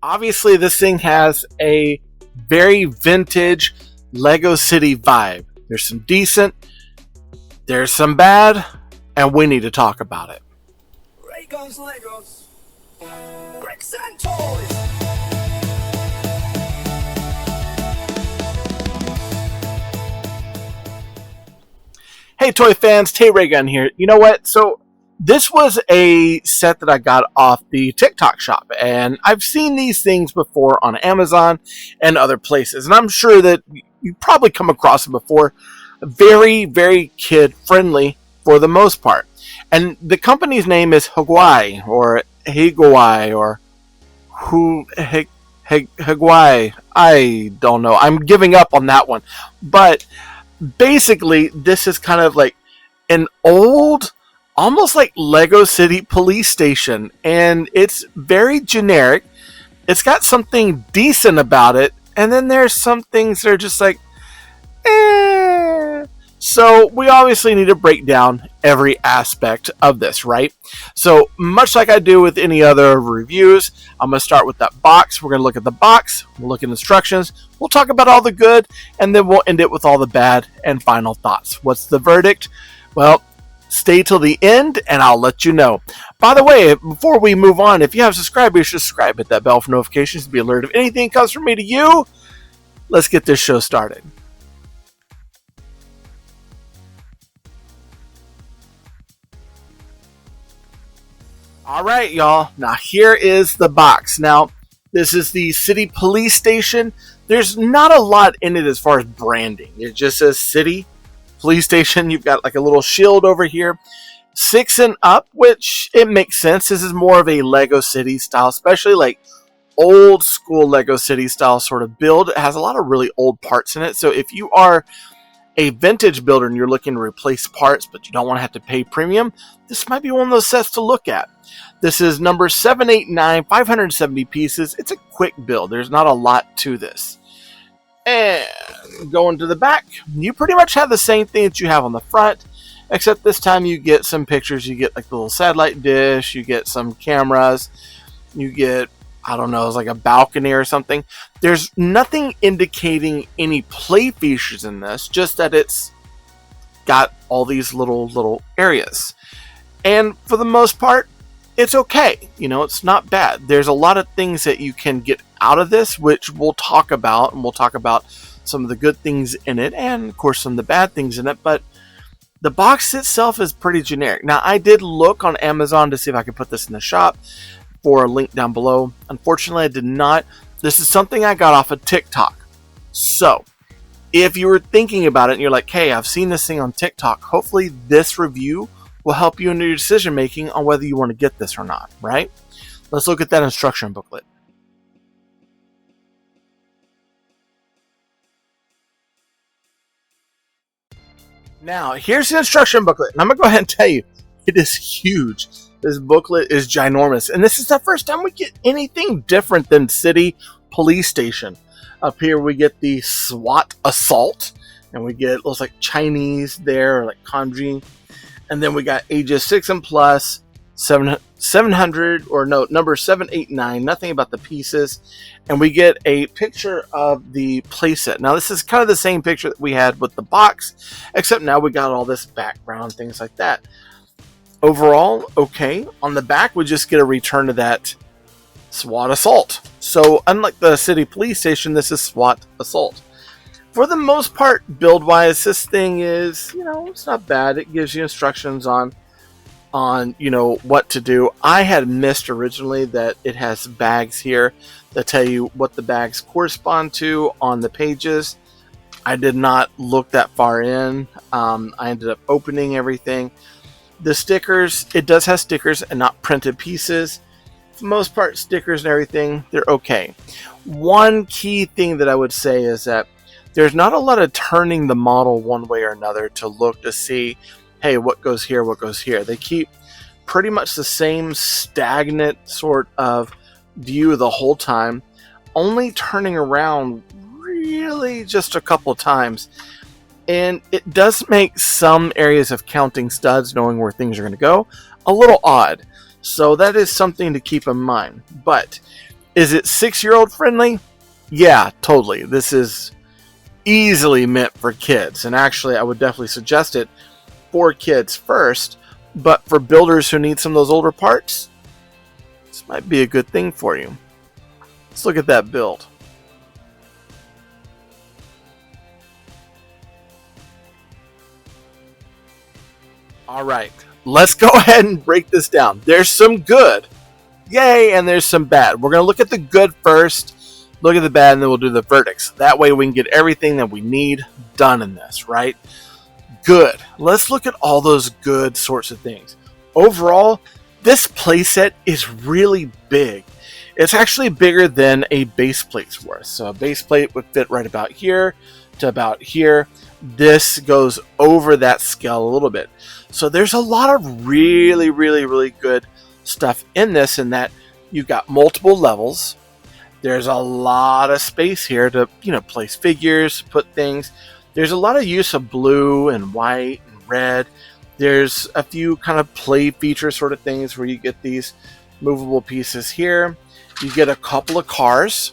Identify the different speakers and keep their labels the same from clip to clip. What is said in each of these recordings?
Speaker 1: Obviously, this thing has a very vintage Lego City vibe. There's some decent, there's some bad, and we need to talk about it.
Speaker 2: Raygun's Legos, bricks and toys.
Speaker 1: Hey toy fans, Tayraygun here. You know what? So this was a set that I got off the TikTok shop, and I've seen these things before on Amazon and other places, and I'm sure that you've probably come across them before. Very, very kid friendly for the most part. And the company's name is Hegoai or Hegoai or Hegoai. I don't know. I'm giving up on that one. But basically, this is kind of like an old, almost like Lego City Police Station, and it's very generic. It's got something decent about it, and then there's some things that are just like, eh. So we obviously need to break down every aspect of this, right? So much like I do with any other reviews, I'm going to start with that box. We're going to look at the box, we'll look at instructions, we'll talk about all the good, and then we'll end it with all the bad and final thoughts. What's the verdict? Well, stay till the end and I'll let you know. By the way, before we move on, if you haven't subscribed, you should subscribe. Hit that bell for notifications to be alerted if anything comes from me to you. Let's get this show started. Alright, y'all. Now, here is the box. Now, this is the City Police Station. There's not a lot in it as far as branding. It just says City Police Station. You've got like a little shield over here. 6 and up, which it makes sense. This is more of a Lego City style, especially like old school Lego City style sort of build. It has a lot of really old parts in it. So if you are a vintage builder and you're looking to replace parts, but you don't want to have to pay premium, this might be one of those sets to look at. This is number 789, 570 pieces. It's a quick build. There's not a lot to this. And going to the back, you pretty much have the same thing that you have on the front, except this time you get some pictures. You get like the little satellite dish, you get some cameras, you get, I don't know, it's like a balcony or something. There's nothing indicating any play features in this, just that it's got all these little areas. And for the most part, it's okay. You know, it's not bad. There's a lot of things that you can get out of this, which we'll talk about, and we'll talk about some of the good things in it, and of course some of the bad things in it, but the box itself is pretty generic. Now, I did look on Amazon to see if I could put this in the shop for a link down below. Unfortunately, I did not. This is something I got off of TikTok. So, if you were thinking about it and you're like, hey, I've seen this thing on TikTok, hopefully this review will help you in your decision making on whether you want to get this or not, right? Let's look at that instruction booklet. Now, here's the instruction booklet, and I'm going to go ahead and tell you, it is huge. This booklet is ginormous, and this is the first time we get anything different than City Police Station. Up here we get the SWAT Assault, and we get, looks like Chinese there, or like kanji. And then we got ages 6 and plus, 700, or no, number 789, nothing about the pieces. And we get a picture of the playset. Now, this is kind of the same picture that we had with the box, except now we got all this background, things like that. Overall, okay. On the back, we just get a return to that SWAT Assault. So, unlike the City Police Station, this is SWAT Assault. For the most part, build-wise, this thing is, you know, it's not bad. It gives you instructions on, you know, what to do. I had missed originally that it has bags here that tell you what the bags correspond to on the pages. I did not look that far in. I ended up opening everything. The stickers, it does have stickers and not printed pieces. For the most part, stickers and everything, they're okay. One key thing that I would say is that there's not a lot of turning the model one way or another to look to see, hey, what goes here, what goes here. They keep pretty much the same stagnant sort of view the whole time, only turning around really just a couple times. And it does make some areas of counting studs, knowing where things are going to go, a little odd. So that is something to keep in mind. But Is it 6-year-old friendly? Yeah, totally. This is easily meant for kids. And actually, I would definitely suggest it for kids first. But for builders who need some of those older parts, this might be a good thing for you. Let's look at that build. Alright, let's go ahead and break this down. There's some good. Yay, and there's some bad. We're going to look at the good first, look at the bad, and then we'll do the verdicts. That way we can get everything that we need done in this, right? Good. Let's look at all those good sorts of things. Overall, this playset is really big. It's actually bigger than a base plate's worth. So a base plate would fit right about here to about here. This goes over that scale a little bit. So there's a lot of really, really, really good stuff in this, in that you've got multiple levels. There's a lot of space here to, place figures, put things. There's a lot of use of blue and white and red. There's a few kind of play feature sort of things where you get these movable pieces here. You get a couple of cars.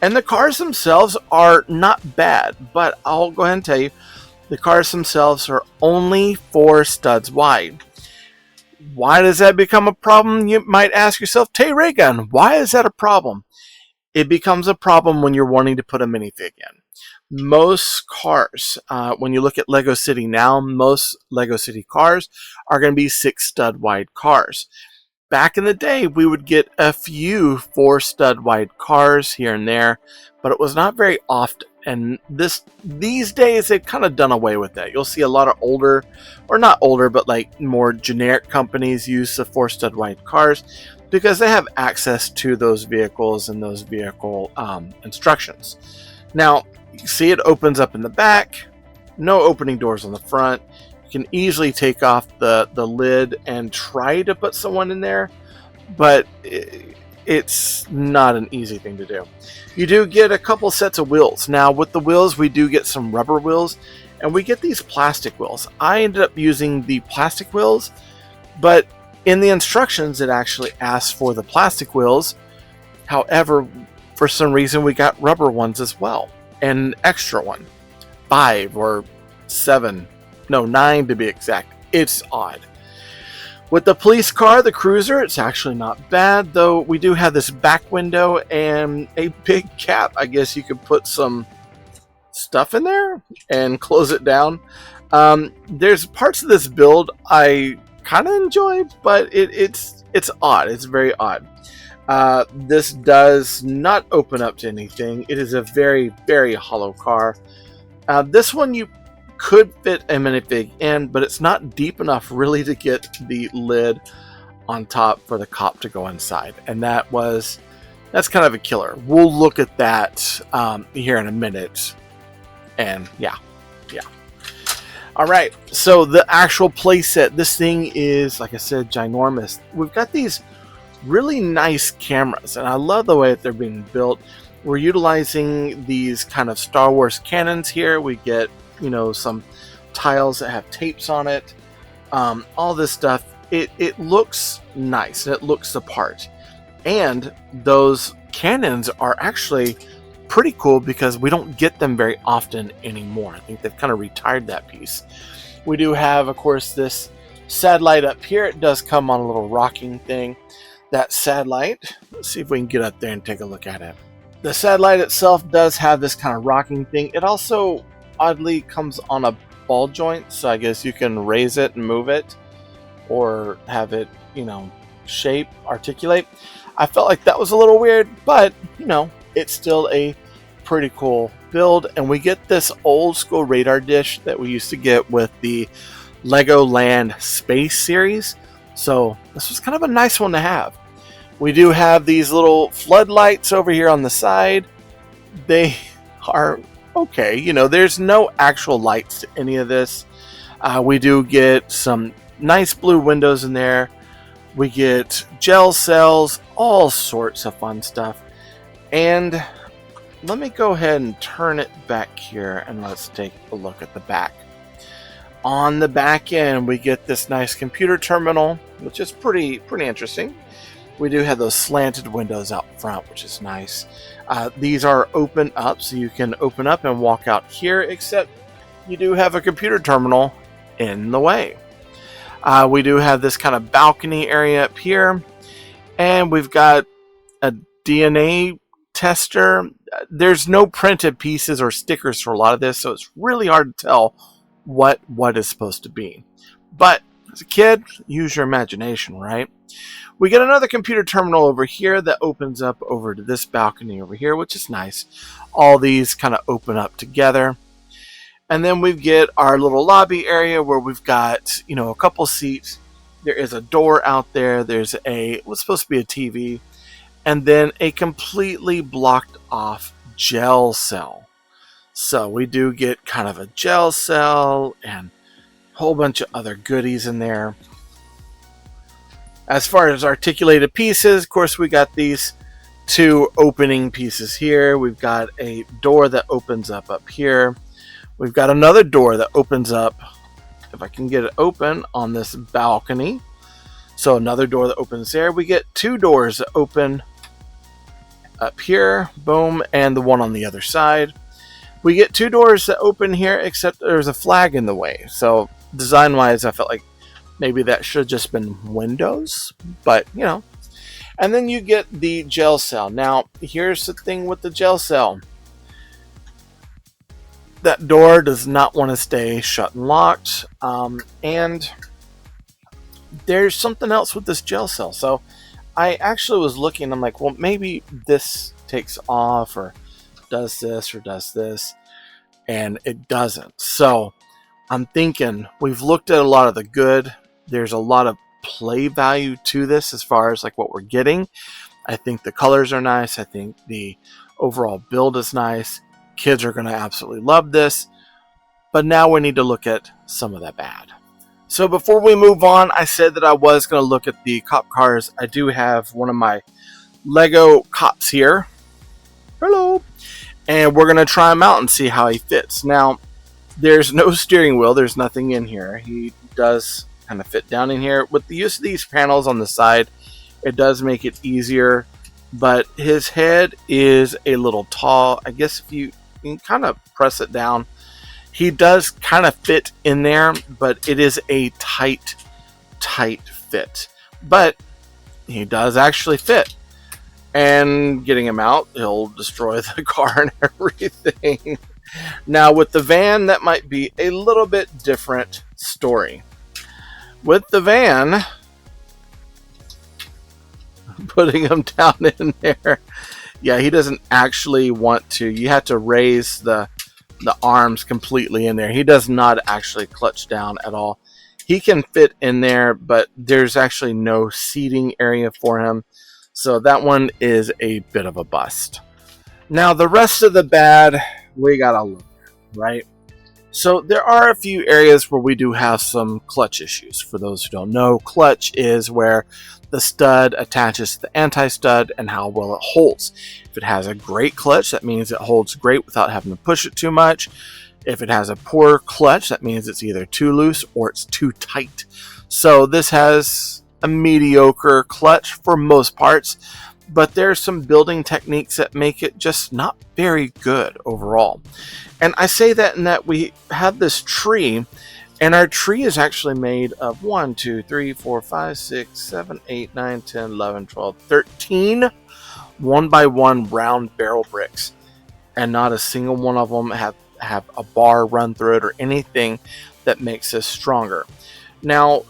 Speaker 1: And the cars themselves are not bad, but I'll go ahead and tell you, the cars themselves are only 4 studs wide. Why does that become a problem? You might ask yourself, Tayraygun, why is that a problem? It becomes a problem when you're wanting to put a minifig in. Most cars, when you look at Lego City now, most Lego City cars are going to be 6 stud wide cars. Back in the day, we would get a few 4 stud wide cars here and there, but it was not very often. And these days, they've kind of done away with that. You'll see a lot of older, or not older, but like more generic companies use the 4 stud wide cars because they have access to those vehicles and those vehicle instructions. Now, you see it opens up in the back, no opening doors on the front. You can easily take off the lid and try to put someone in there, but it's not an easy thing to do. You do get a couple sets of wheels. Now with the wheels, we do get some rubber wheels, and we get these plastic wheels. I ended up using the plastic wheels, but in the instructions it actually asks for the plastic wheels. However, for some reason we got rubber ones as well, an extra one, 5 or 7, no 9 to be exact. It's odd. With the police car, the cruiser, it's actually not bad, though we do have this back window and a big cap. I guess you could put some stuff in there and close it down. There's parts of this build I kind of enjoyed, but it's odd. It's very odd. This does not open up to anything. It is a very, very hollow car. This one you could fit a minifig in, but it's not deep enough really to get the lid on top for the cop to go inside, and that's kind of a killer. We'll look at that here in a minute. And yeah. All right, so the actual playset, this thing is, like I said, ginormous. We've got these really nice cameras, and I love the way that they're being built. We're utilizing these kind of Star Wars cannons here. We get some tiles that have tapes on it, all this stuff. It looks nice and it looks the part, and those cannons are actually pretty cool because we don't get them very often anymore. I think they've kind of retired that piece. We do have, of course, this satellite up here. It does come on a little rocking thing. That satellite, let's see if we can get up there and take a look at it. The satellite itself does have this kind of rocking thing. It also oddly comes on a ball joint, so I guess you can raise it and move it, or have it, shape, articulate. I felt like that was a little weird, but it's still a pretty cool build. And we get this old school radar dish that we used to get with the Legoland Space series, so this was kind of a nice one to have. We do have these little floodlights over here on the side. They are okay. There's no actual lights to any of this. We do get some nice blue windows in there. We get gel cells, all sorts of fun stuff. And let me go ahead and turn it back here, and let's take a look at the back. On the back end, we get this nice computer terminal, which is pretty interesting. We do have those slanted windows out front, which is nice. These are open up, so you can open up and walk out here, except you do have a computer terminal in the way. We do have this kind of balcony area up here, and we've got a DNA tester. There's no printed pieces or stickers for a lot of this, so it's really hard to tell what is supposed to be. But as a kid, use your imagination, right? We get another computer terminal over here that opens up over to this balcony over here, which is nice. All these kind of open up together. And then we get our little lobby area where we've got, a couple seats. There is a door out there. There's what's supposed to be a TV. And then a completely blocked off jail cell. So we do get kind of a jail cell and a whole bunch of other goodies in there. As far as articulated pieces, of course, we got these two opening pieces here. We've got a door that opens up here. We've got another door that opens up, if I can get it open, on this balcony. So another door that opens there. We get two doors that open up here, boom, and the one on the other side. We get two doors that open here, except there's a flag in the way. So design-wise, I felt like maybe that should have just been windows, but And then you get the jail cell. Now, here's the thing with the jail cell. That door does not want to stay shut and locked. And there's something else with this jail cell. So I actually was looking, I'm like, well, maybe this takes off or does this or does this. And it doesn't. So I'm thinking we've looked at a lot of the good. There's a lot of play value to this as far as like what we're getting. I think the colors are nice. I think the overall build is nice. Kids are going to absolutely love this. But now we need to look at some of that bad. So before we move on, I said that I was going to look at the cop cars. I do have one of my Lego cops here. Hello. And we're going to try him out and see how he fits. Now, there's no steering wheel. There's nothing in here. He does kind of fit down in here. With the use of these panels on the side, it does make it easier, but his head is a little tall. I guess if you can kind of press it down, he does kind of fit in there, but it is a tight fit. But he does actually fit. And getting him out, he'll destroy the car and everything. Now with the van, that might be a little bit different story. With the van, putting him down in there, yeah, he doesn't actually want to. You have to raise the arms completely in there. He does not actually clutch down at all. He can fit in there, but there's actually no seating area for him. So that one is a bit of a bust. Now the rest of the bad, we gotta look at, right? So there are a few areas where we do have some clutch issues. For those who don't know, clutch is where the stud attaches to the anti-stud and how well it holds. If it has a great clutch, that means it holds great without having to push it too much. If it has a poor clutch, that means it's either too loose or it's too tight. So this has a mediocre clutch for most parts, but there's some building techniques that make it just not very good overall. And I say that in that we have this tree, and our tree is actually made of 1, 2, 3, 4, 5, 6, 7, 8, 9, 10, 11, 12, 13 1x1 round barrel bricks. And not a single one of them have a bar run through it or anything that makes this stronger. Now,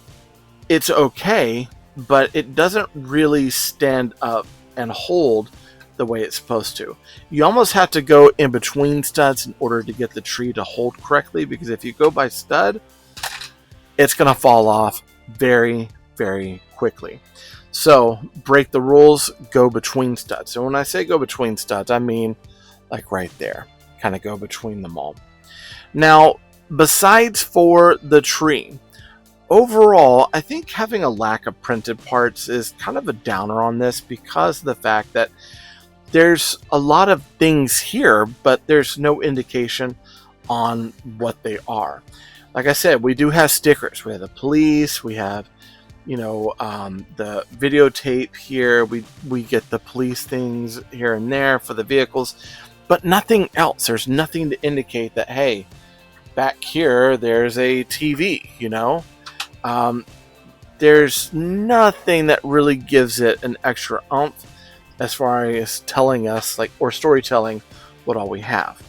Speaker 1: it's okay, but it doesn't really stand up and hold the way it's supposed to. You almost have to go in between studs in order to get the tree to hold correctly, because if you go by stud, it's going to fall off very, very quickly. So break the rules, go between studs. So when I say go between studs, I mean like right there, kind of go between them all. Now, besides for the tree, overall, I think having a lack of printed parts is kind of a downer on this, because of the fact that there's a lot of things here, but there's no indication on what they are. Like I said, we do have stickers. We have the police, we have the videotape here. We get the police things here and there for the vehicles, but nothing else. There's nothing to indicate that, hey, back here there's a TV. There's nothing that really gives it an extra oomph as far as telling us, or storytelling, what all we have.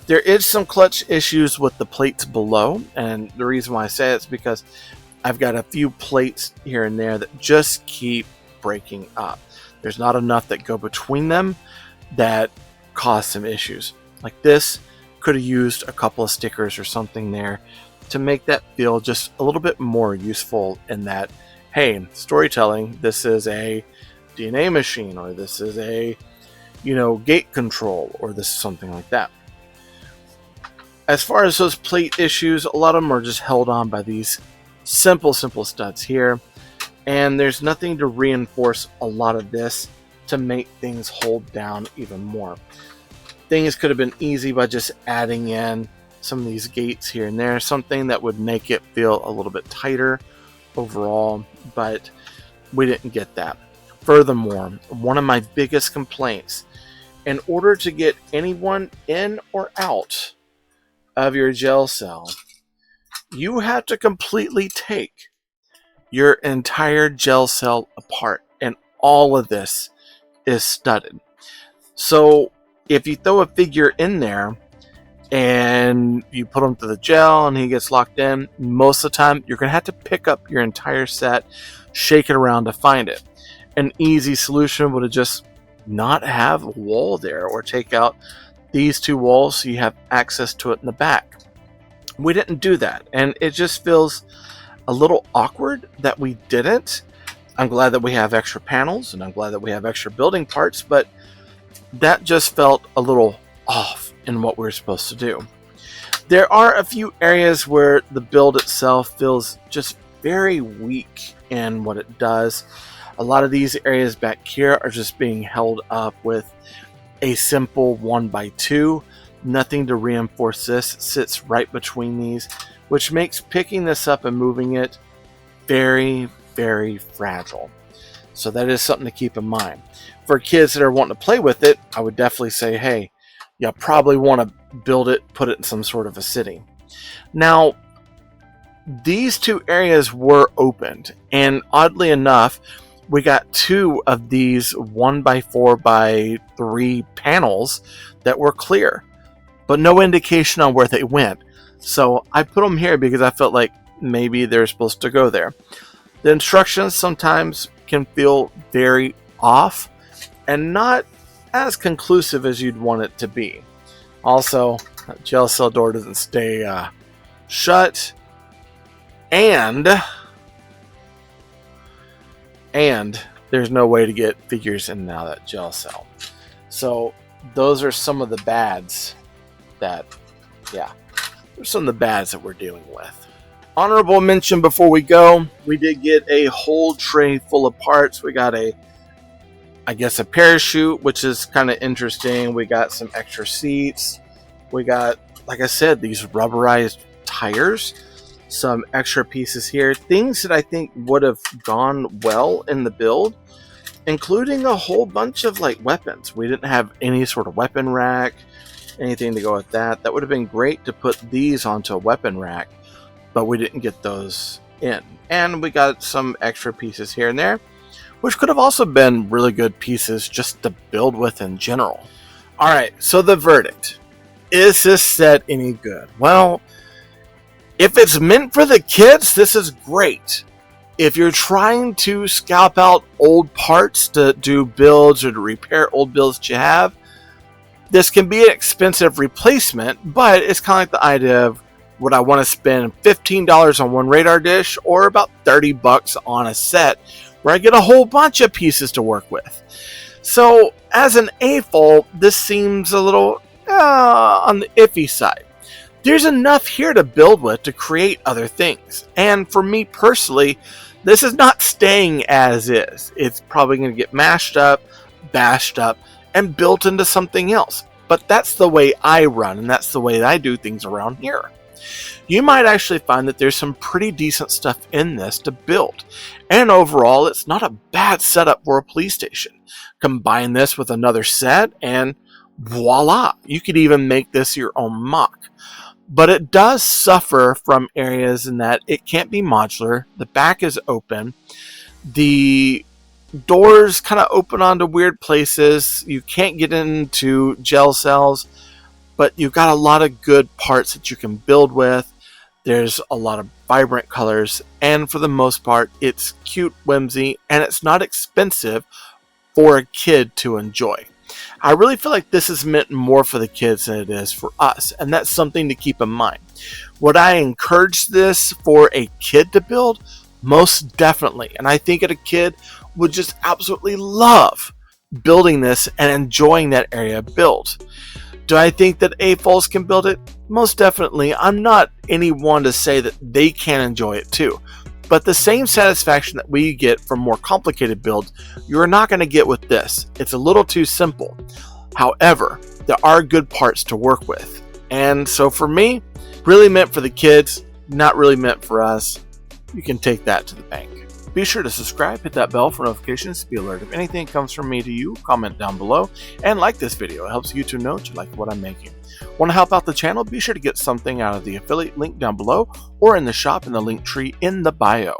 Speaker 1: There is some clutch issues with the plates below, and the reason why I say it's because I've got a few plates here and there that just keep breaking up. There's not enough that go between them that cause some issues. Like this, could have used a couple of stickers or something there to make that feel just a little bit more useful in that, hey, storytelling, this is a DNA machine, or this is a, gate control, or this is something like that. As far as those plate issues, a lot of them are just held on by these simple studs here, and there's nothing to reinforce a lot of this to make things hold down even more. Things could have been easy by just adding in some of these gates here and there, something that would make it feel a little bit tighter overall, but we didn't get that. Furthermore, one of my biggest complaints, in order to get anyone in or out of your jail cell, you have to completely take your entire jail cell apart, and all of this is studded. So if you throw a figure in there and you put him to the jail and he gets locked in, most of the time you're going to have to pick up your entire set, shake it around to find it. An easy solution would have just not have a wall there, or take out these two walls so you have access to it in the back. We didn't do that, and it just feels a little awkward that we didn't. I'm glad that we have extra panels, and I'm glad that we have extra building parts, but that just felt a little off in what we're supposed to do. There are a few areas where the build itself feels just very weak in what it does. A lot of these areas back here are just being held up with a simple 1x2. Nothing to reinforce this. It sits right between these, which makes picking this up and moving it very, very fragile. So that is something to keep in mind. For kids that are wanting to play with it, I would definitely say, hey, you probably want to build it, put it in some sort of a city. Now, these two areas were opened, and oddly enough, we got two of these 1x4x3 panels that were clear, but no indication on where they went. So I put them here because I felt like maybe they're supposed to go there. The instructions sometimes can feel very off and not as conclusive as you'd want it to be. Also, that jail cell door doesn't stay shut, and there's no way to get figures in and out of that jail cell. So those are some of the bads that, there's some of the bads that we're dealing with. Honorable mention before we go, we did get a whole tray full of parts. We got a parachute, which is kind of interesting. We got some extra seats. We got, like I said, these rubberized tires, some extra pieces here, things that I think would have gone well in the build, including a whole bunch of weapons. We didn't have any sort of weapon rack, anything to go with that. That would have been great to put these onto a weapon rack, but we didn't get those in. And we got some extra pieces here and there, which could have also been really good pieces just to build with in general. Alright, so the verdict. Is this set any good? Well, if it's meant for the kids, this is great. If you're trying to scalp out old parts to do builds or to repair old builds that you have, this can be an expensive replacement, but it's kind of like the idea of, would I want to spend $15 on one radar dish or about $30 on a set where I get a whole bunch of pieces to work with? So as an AFOL, this seems a little on the iffy side. There's enough here to build with to create other things. And for me personally, this is not staying as is. It's probably going to get mashed up, bashed up, and built into something else. But that's the way I run, and that's the way I do things around here. You might actually find that there's some pretty decent stuff in this to build, and overall it's not a bad setup for a police station. Combine this with another set and voila, you could even make this your own mock. But it does suffer from areas in that it can't be modular, the back is open, the doors kind of open onto weird places, you can't get into jail cells, but you've got a lot of good parts that you can build with. There's a lot of vibrant colors, and for the most part it's cute, whimsy, and it's not expensive for a kid to enjoy. I really feel like this is meant more for the kids than it is for us, and that's something to keep in mind. Would I encourage this for a kid to build? Most definitely, and I think that a kid would just absolutely love building this and enjoying that area built. Do I think that AFOLs can build it? Most definitely. I'm not anyone to say that they can enjoy it too. But the same satisfaction that we get from more complicated builds, you're not going to get with this. It's a little too simple. However, there are good parts to work with. And so for me, really meant for the kids, not really meant for us. You can take that to the bank. Be sure to subscribe, hit that bell for notifications to be alerted if anything comes from me to you. Comment down below and like this video. It helps YouTube know that you like what I'm making. Want to help out the channel? Be sure to get something out of the affiliate link down below or in the shop in the link tree in the bio.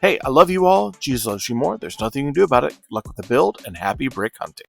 Speaker 1: Hey, I love you all. Jesus loves you more. There's nothing you can do about it. Good luck with the build and happy brick hunting.